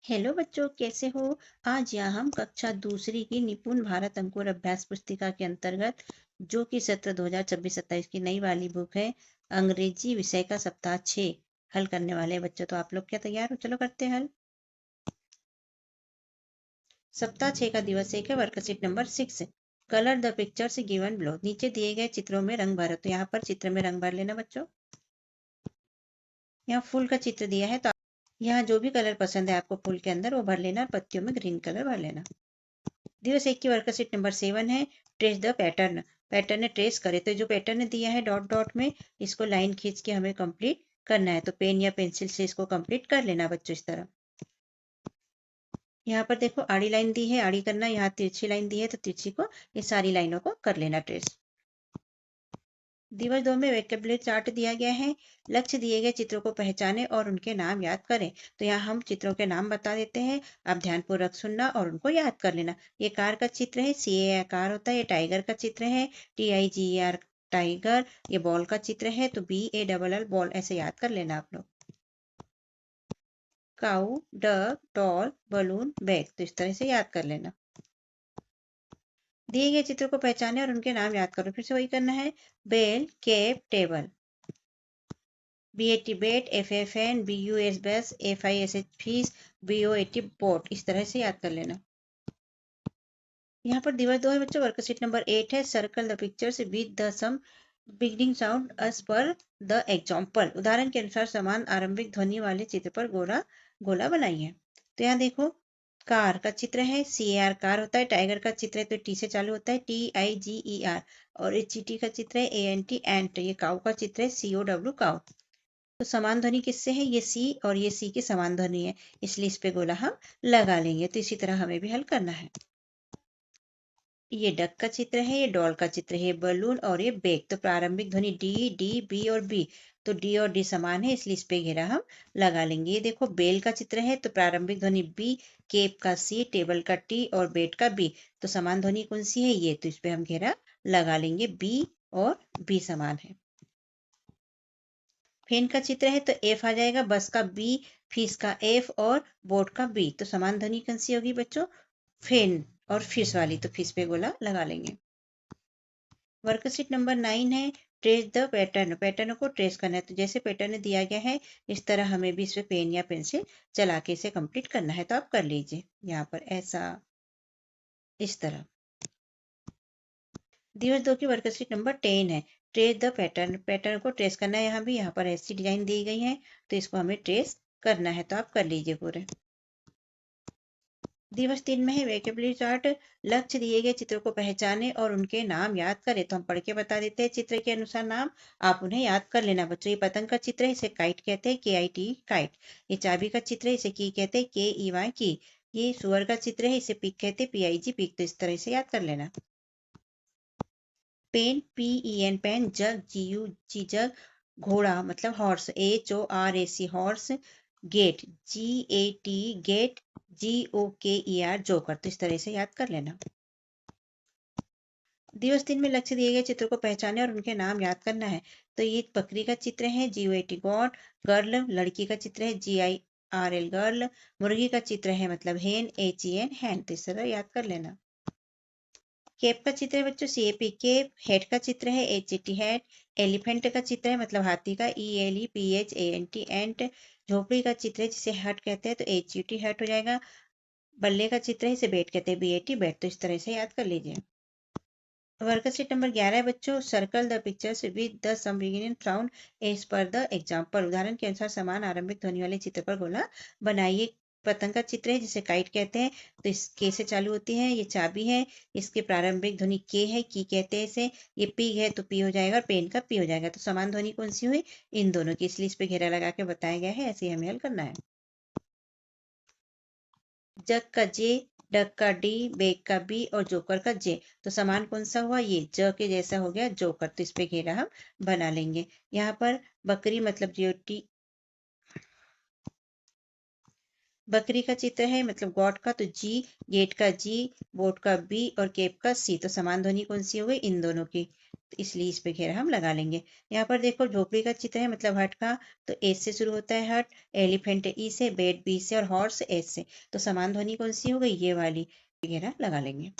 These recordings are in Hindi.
हेलो बच्चों, कैसे हो। आज यहाँ हम कक्षा दूसरी की निपुण भारत अंकुर अभ्यास पुस्तिका के अंतर्गत जो कि सत्र 2026-27 की नई वाली बुक है, अंग्रेजी विषय का सप्ताह 6 हल करने वाले हैं। बच्चों, तो आप लोग क्या तैयार हो? चलो करते हैं हल। सप्ताह 6 का दिवस 1 है, worksheet number 6। Colour the pictures given below. नीचे दिए गए चित्रों में रंग भरो। तो यहाँ पर चित्र में रंग भर लेना बच्चों। यहाँ फूल का चित्र दिया है, तो यहाँ जो भी कलर पसंद है आपको फूल के अंदर वो भर लेना। पत्तियों में ग्रीन कलर भर लेना। दिवस 1 की वर्कशीट नंबर 7 है, ट्रेस द पैटर्न। पैटर्न ने ट्रेस करे, तो जो पैटर्न दिया है डॉट डॉट में, इसको लाइन खींच के हमें कंप्लीट करना है। तो पेन या पेंसिल से इसको कंप्लीट कर लेना बच्चों इस तरह। यहाँ पर देखो आड़ी लाइन दी है, आड़ी करना। यहाँ तिरछी लाइन दी है, तो तिरछी को ये सारी लाइनों को कर लेना ट्रेस। दिवस 2 में वोकैबुलरी चार्ट दिया गया है। लक्ष्य दिए गए चित्रों को पहचाने और उनके नाम याद करें। तो यहाँ हम चित्रों के नाम बता देते हैं, आप ध्यानपूर्वक सुनना और उनको याद कर लेना। ये कार का चित्र है, CAR कार होता है। ये टाइगर का चित्र है, TIGER टाइगर। ये बॉल का चित्र है, तो BALL बॉल, ऐसे याद कर लेना आप लोग। काऊ, डक, डॉल, बलून, बैग, तो इस तरह से याद कर लेना। दिए गए चित्रों को पहचाने और उनके नाम याद करो। फिर से वही करना है। Bell, cap, table. BAT bat, FFN, BUS bus, FISH fish, BOAT boat, इस तरह से याद कर लेना। यहाँ पर दिवस 2 है बच्चों, वर्कशीट नंबर 8 है। Circle the pictures with the same beginning sound as per the example. उदाहरण के अनुसार समान आरंभिक ध्वनि वाले चित्र पर गोला गोला बनाइए। तो यहाँ देखो, कार का चित्र है, CAR कार होता है। टाइगर का चित्र है, तो T से चालू होता है, TIGER। और ये चींटी का चित्र है, ANT एंट। ये काऊ का चित्र है, COW काऊ। तो समान ध्वनि किससे है? ये सी और ये सी की समान ध्वनि है, इसलिए इस पे गोला हम लगा लेंगे। तो इसी तरह हमें भी हल करना है। ये डक का चित्र है, ये डॉल का चित्र है, बलून और ये बैग। तो प्रारंभिक ध्वनि डी, डी, बी और बी। तो डी और डी समान है, इसलिए इस पे घेरा हम लगा लेंगे। ये देखो बेल का चित्र है, तो प्रारंभिक ध्वनि बी, केप का सी, टेबल का टी और बेट का बी। तो समान ध्वनि कौन सी है? ये। तो इस पे हम घेरा लगा लेंगे, बी और बी समान है। फैन का चित्र है, तो एफ आ जाएगा, बस का बी, फिश का एफ और बोट का बी। तो समान ध्वनि कौन सी होगी बच्चों? फैन और फिश वाली। तो फिश पे गोला लगा लेंगे। वर्कशीट नंबर 9 है, ट्रेस द पैटर्न। पैटर्न को ट्रेस करना है। तो जैसे पैटर्न दिया गया है, इस तरह हमें भी इसमें पेन या पेंसिल चला के इसे कंप्लीट करना है। तो आप कर लीजिए यहाँ पर ऐसा, इस तरह। दिवस 2 की वर्कशीट नंबर 10 है, ट्रेस द पैटर्न। पैटर्न को ट्रेस करना है। यहाँ भी यहाँ पर ऐसी डिजाइन दी गई है, तो इसको हमें ट्रेस करना है। तो आप कर लीजिए पूरे। दिवस 3 में है वोकैबुलरी चार्ट। लक्ष्य दिए गए चित्रों को पहचाने और उनके नाम याद करें। तो हम पढ़ के बता देते हैं चित्र के अनुसार नाम, आप उन्हें याद कर लेना बच्चों। ये पतंग का चित्र है, इसे काइट कहते हैं, KIT काइट। ये चाबी का चित्र है, इसे की कहते हैं, KEY की। ये सुअर का चित्र है, इसे पिक कहते हैं, PIG पिक। तो इस तरह से याद कर लेना। Pen, PEN pen. Jug, GUG jug. घोड़ा मतलब horse, HORAC horse. Gate, GAT gate, JOKER joker. तो इस तरह से याद कर लेना। दिवस 3 में लक्ष्य दिए गए चित्रों को पहचाने और उनके नाम याद करना है। तो ये बकरी का चित्र है, GOAT गॉड। गर्ल लड़की का चित्र है, GIRL गर्ल। मुर्गी का चित्र है मतलब हेन, HEN हैन। तो इस तरह याद कर लेना। केप का चित्र है बच्चों, CAP केप। हेड का चित्र है, HAT हेड। एलिफेंट का चित्र है मतलब हाथी का, ELEPHANT एंट। झोपड़ी का चित्र है, जिसे हट कहते हैं, तो HUT हट हो जाएगा। बल्ले का चित्र है, इसे बेट कहते हैं, BAT बेट। तो इस तरह से याद कर लीजिए। वर्कशीट नंबर 11 है बच्चों, circle the pictures with the same beginning sound as per the example. उदाहरण के अनुसार समान आरंभिक ध्वनि वाले चित्र पर गोला बनाइए। पतंग का चित्र है, जिसे काइट कहते हैं, तो इस के से चालू होती है। ये चाबी है, इसके प्रारंभिक ध्वनि के है, की कहते हैं इसे। ये पिग है, तो पी हो जाएगा, और पेन का पी हो जाएगा। तो समान ध्वनि कौन सी हुई? इन दोनों की, इसलिए इस पे घेरा लगा के बताया गया है। ऐसे ही हमें हल करना है। जग का जे, डक का डी, बेग का बी और जोकर का जे। तो समान कौन सा हुआ? ये ज के जैसा हो गया, जोकर। तो इस पे घेरा हम बना लेंगे। यहाँ पर बकरी मतलब GOT, बकरी का चित्र है मतलब गॉड का, तो जी, गेट का जी, बोट का बी और केप का सी। तो समान ध्वनि कौन सी हो गई? इन दोनों की। इसलिए इस पे घेरा हम लगा लेंगे। यहाँ पर देखो झोपड़ी का चित्र है, मतलब हट का, तो एस से शुरू होता है हट, एलिफेंट ई से, बेड बी से और हॉर्स एस से, तो समान ध्वनि कौन सी हो गई, ये वाली, घेरा लगा लेंगे।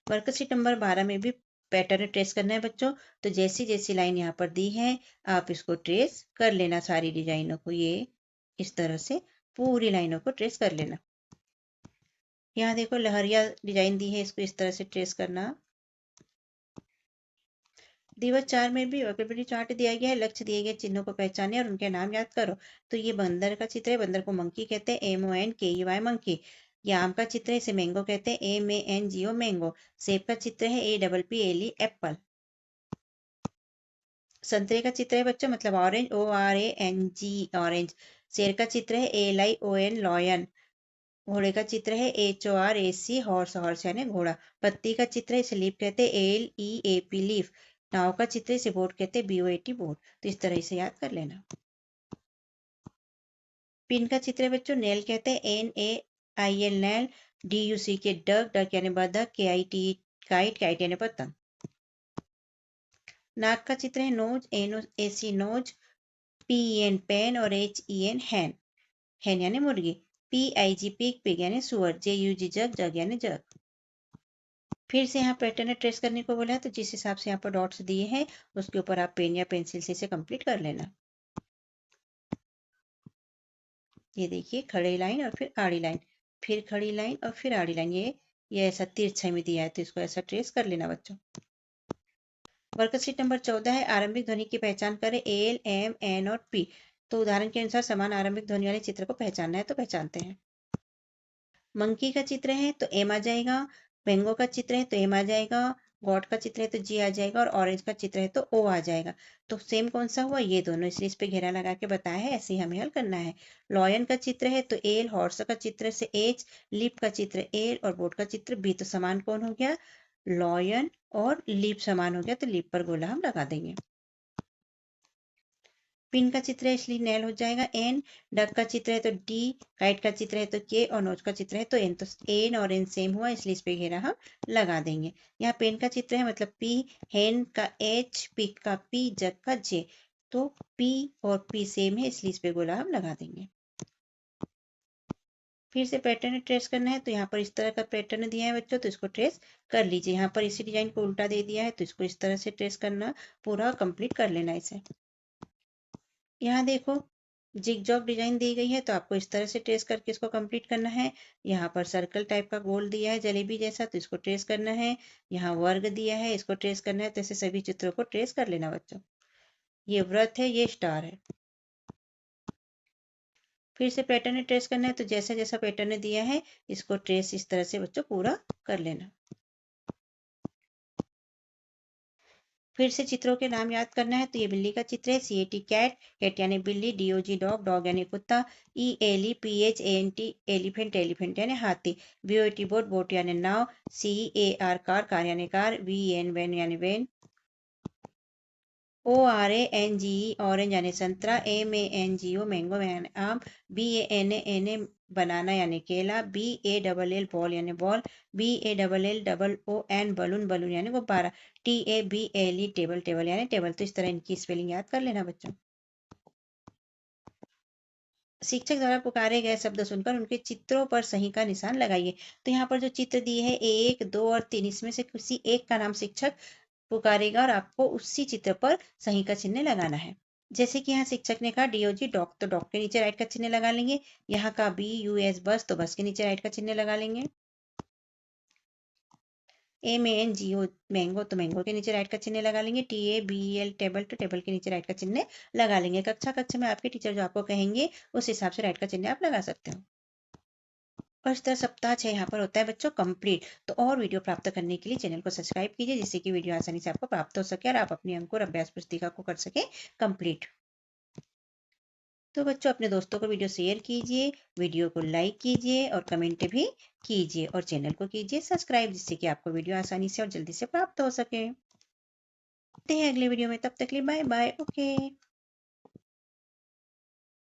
वर्कशीट नंबर 12 में भी पैटर्न ट्रेस करना है बच्चों। तो जैसी जैसी लाइन यहाँ पर दी है आप इसको ट्रेस कर लेना, सारी डिजाइनों को, ये इस तरह से पूरी लाइनों को ट्रेस कर लेना। यहाँ देखो लहरिया डिजाइन दी है, इसको इस तरह से ट्रेस करना। दिवस 4 में भी वर्कबिलिटी चार्ट दिया गया है, लक्ष्य दिए गए चिन्हों को पहचाने और उनके नाम याद करो। तो ये बंदर का चित्र है, बंदर को मंकी कहते हैं, MONKEY मंकी। ये आम का चित्र है, इसे मैंगो कहते हैं, MANGO मैंगो। सेब का चित्र है, APPLE एप्पल। संतरे का चित्र है बच्चों, मतलब ऑरेंज, ORANG ऑरेंज। शेर का चित्र है, LION लॉयन। घोड़े का चित्र है, HORAC हॉर्स, हॉर्स यानी घोड़ा। पत्ती का चित्र है, इसे लीफ कहते हैं, LEAP लीफ। नाव का चित्र, इसे बोट कहते हैं, BOAT बोट। तो इस तरह से याद कर लेना। पिन का चित्र है बच्चों, नेल कहते हैं, NAIL nail. DUC K duck, duck यानी बतख, KIT काइट, काइट यानी पतंग। नाक का चित्र है, nose, NOAC nose. PEN pen और HEN हैन, हैन यानी मुर्गी। PIG पिग, पिग यानी सुअर। JUG जग, जग यानी जग। फिर से यहाँ पैटर्न ट्रेस करने को बोला है, तो जिस हिसाब से यहाँ पर डॉट्स दिए हैं उसके ऊपर आप पेन या पेंसिल से इसे कंप्लीट कर लेना। ये देखिए खड़ी लाइन और फिर आड़ी लाइन, फिर खड़ी लाइन और फिर आड़ी लाइन, ये ऐसा तिरछा में दिया है, तो इसको ऐसा ट्रेस कर लेना बच्चों। वर्कशीट नंबर 14 है, आरंभिक ध्वनि की पहचान करें, एल, एम, एन और पी। तो उदाहरण के अनुसार समान आरंभिक ध्वनि वाले चित्र को पहचानना है, तो पहचानते हैं। मंकी का चित्र है तो एम आ जाएगा, मैंगो का चित्र है तो एम आ जाएगा, गॉड का चित्र है तो जी आ जाएगा, और ऑरेंज का चित्र है तो ओ आ जाएगा। तो सेम कौन सा हुआ, ये दोनों, इसलिए इस पे घेरा लगा के बताया है, ऐसे ही हमें हल करना है। लॉयन का चित्र है तो एल, हॉर्स का चित्र से एच, लिप का चित्र एल और बोट का चित्र बी। तो समान कौन हो गया, लॉयन और लिप समान हो गया, तो लिप पर गोला हम लगा देंगे। पिन का चित्र है इसलिए नेल हो जाएगा, एन। डक का चित्र है तो डी, काइट का चित्र है तो के और नोज का चित्र है तो एन। तो एन और एन सेम हुआ, इसलिए इस पे घेरा हम लगा देंगे। यहाँ पेन का चित्र है मतलब पी, हेन का एच, पिक का पी, जग का जे। तो पी और पी सेम है, इसलिए इस पे गोला हम लगा देंगे। फिर से पैटर्न ट्रेस करना है, तो यहाँ पर इस तरह का पैटर्न दिया है बच्चों, तो इसको ट्रेस कर लीजिए। यहाँ पर इसी डिजाइन को उल्टा दे दिया है, तो इसको इस तरह से ट्रेस करना, पूरा कंप्लीट कर लेना इसे। यहाँ देखो जिग जॉग डिजाइन दी गई है, तो आपको इस तरह से ट्रेस करके इसको कंप्लीट करना है। यहाँ पर सर्कल टाइप का गोल दिया है जलेबी जैसा, तो इसको ट्रेस करना है। यहाँ वर्ग दिया है, इसको ट्रेस करना है। तो ऐसे सभी चित्रों को ट्रेस कर लेना बच्चों। ये व्रत है, ये स्टार है। फिर से पैटर्न ट्रेस करना है, तो जैसा जैसा पैटर्न दिया है इसको ट्रेस इस तरह से बच्चों पूरा कर लेना। फिर से चित्रों के नाम याद करना है, तो ये बिल्ली का चित्र है, CAT कैट, कैट यानी बिल्ली, DOG डॉग, डॉग यानी कुत्ता, ELEPHANT एलिफेंट, एलिफेंट यानी हाथी, BOAT बोट, बोट यानी नाव, CAR कार, कार यानी कार, VN वैन यानी वैन, ORANGE ऑरेंज यानी संतरा, MANGO मैंगो यानी आम, BANANA बनाना यानी केला, BALL बॉल यानी बॉल, BALLON बलून, बलून यानी गुब्बारा, TABLE टेबल, टेबल यानी टेबल। तो इस तरह इनकी स्पेलिंग याद कर लेना बच्चों। शिक्षक द्वारा पुकारे गए शब्द सुनकर उनके चित्रों पर सही का निशान लगाइए। तो यहाँ पर जो चित्र दिए हैं 1, 2 और 3, इसमें से किसी एक का नाम शिक्षक पुकारेगा और आपको उसी चित्र पर सही का चिन्ह लगाना है। जैसे कि यहाँ शिक्षक ने कहा DOG डॉग, तो डॉग के नीचे राइट का चिन्ह लगा लेंगे। यहाँ का BUS बस, तो बस के नीचे राइट का चिन्ह लगा लेंगे। MANGO मैंगो, तो मैंगो के नीचे राइट का चिन्ह लगा लेंगे। TABEL टेबल, तो टेबल के नीचे राइट का चिन्ह लगा लेंगे। कक्षा में आपके टीचर जो आपको कहेंगे उस हिसाब से राइट का चिन्ह आप लगा सकते हो। और इस तरह सप्ताह 6 यहाँ पर होता है बच्चों कंप्लीट। तो और वीडियो प्राप्त करने के लिए चैनल को सब्सक्राइब कीजिए, जिससे कि वीडियो आसानी से आपको प्राप्त हो सके और आप अपनी अंक और अभ्यास पुस्तिका को कर सके कंप्लीट। तो बच्चों अपने दोस्तों को वीडियो शेयर कीजिए, वीडियो को लाइक कीजिए और कमेंट भी कीजिए, और चैनल को कीजिए सब्सक्राइब, जिससे कि आपको वीडियो आसानी से और जल्दी से प्राप्त हो सके। मिलते हैं अगले वीडियो में, तब तक के लिए बाय बाय। ओके।